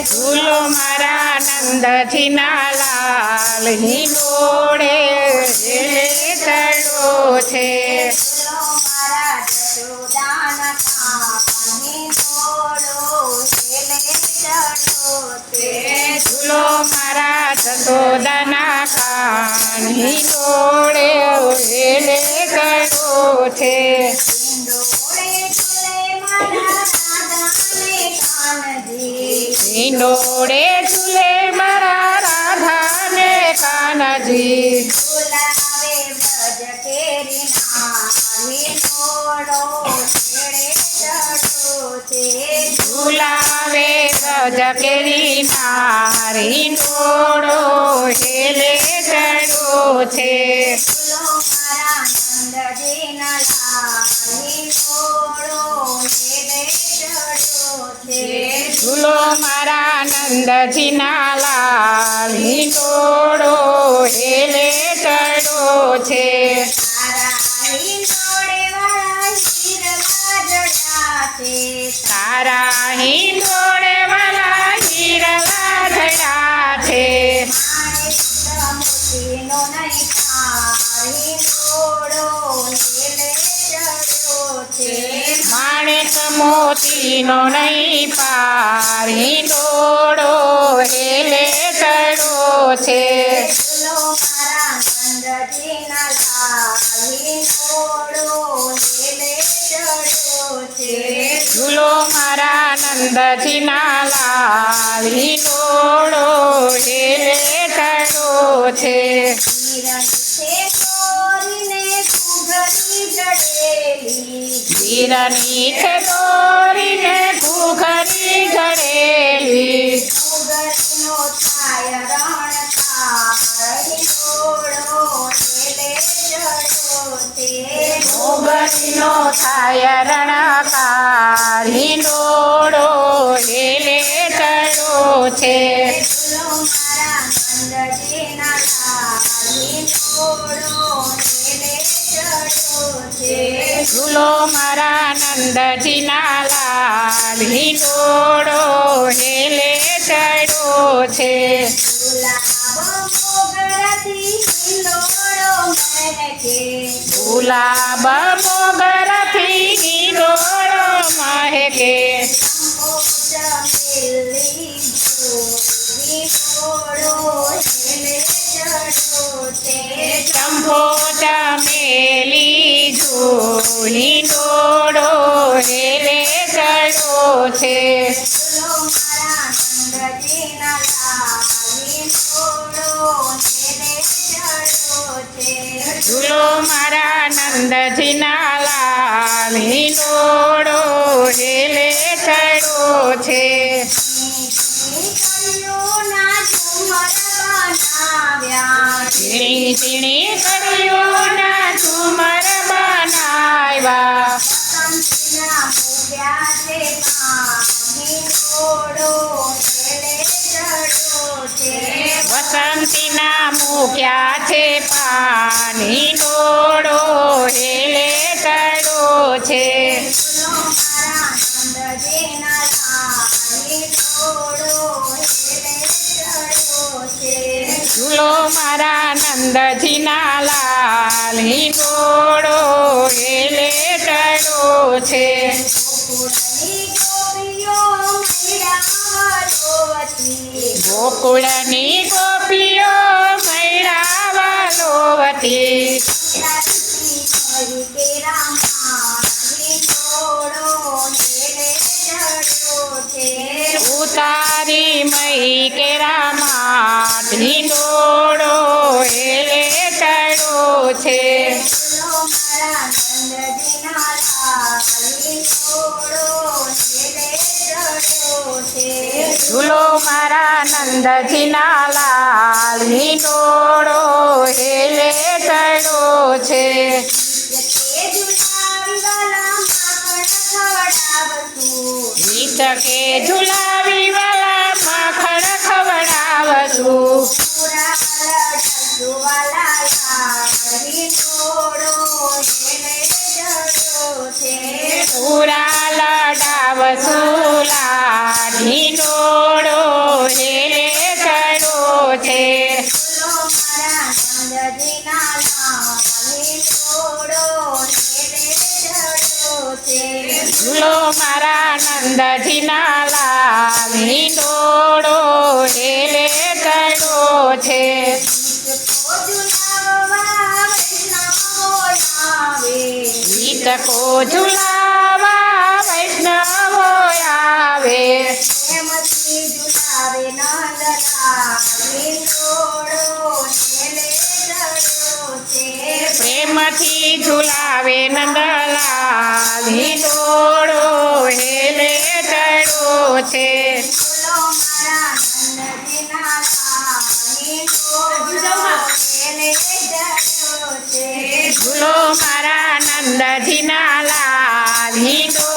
ઝૂલો મારા નંદજીના લાલ હિંડોળે હેલે ચડ્યો છે. ઝૂલો મારા જશોદાના કાનની ઘોડો હેલે ચડ્યો છે. ઝૂલો મારા જશોદાના કાન હિંડોળે હેલે ચડ્યો છે. હિંડોળે ઝૂલે મારા રાધાને કાનજી. હિંડોળે ઝૂલાવે બ્રજ કેરીના હિંડોળો હેલે ચડ્યો છે. ઝૂલો મારા નંદજીના લાલ હિંડોળો હેલે ચડ્યો છે. તારા હિંડોળે વાલા હીરવા જડ્યા છે. માણેક મોતીનો નહીં પાર હિંડોળો હેલે ચડ્યો છે. ઝૂલો મારા નંદજીના લાલ હિંડોળો હેલે ચડ્યો છે. વીરની છે દોરીને ઘૂઘરી જડેલી. મોગરીનો થાય રણકાર હિંડોળો હેલે ચડ્યો છે. ઝૂલો મારા નંદજીના લાલ હિંડોળો હેલે ચડ્યો છે. ગુલાબ મોગરાથી હિંડોળો મહેકે. ચંપો ચમેલી જો હિંડોળો હેલે ચડ્યો છે. ઝૂલો મારા નંદજીના લાલ હિંડોળો હેલે ચડ્યો છે. ઝીણી ઝીણી કળીઓના ઝુમર બનાવ્યા. વસંતીના મૂક્યા છે પાન હિંડોળો હેલે ચડ્યો છે. ઝૂલો મારા નંદજીના લાલ હિંડોળો હેલે ચડ્યો છે. ગોકુળની ગોપીઓ મૈરાવલોવતી. ઉતારી મઈ કેરામાં હિંડોળો હેલે ચડ્યો છે. ઝૂલો મારા નંદજીના લાલ હિંડોળો હેલે ચડ્યો છે. હિચકે ઝુલાવી વાલા માખણ ખવડાવશું. પૂરા લડાવશું લાલ હિંડોળો મારા નંદજીના લાલ હિંડોળો હેલે ચડ્યો છે ગીતકો ઝુલાવા વૈષ્ણવો આવે પ્રેમથી ઝુલાવે નંદલાલ હિંડોળો હેલે ચડ્યો છે ઝૂલો મારા નંદજીના લાલ હિંડોળો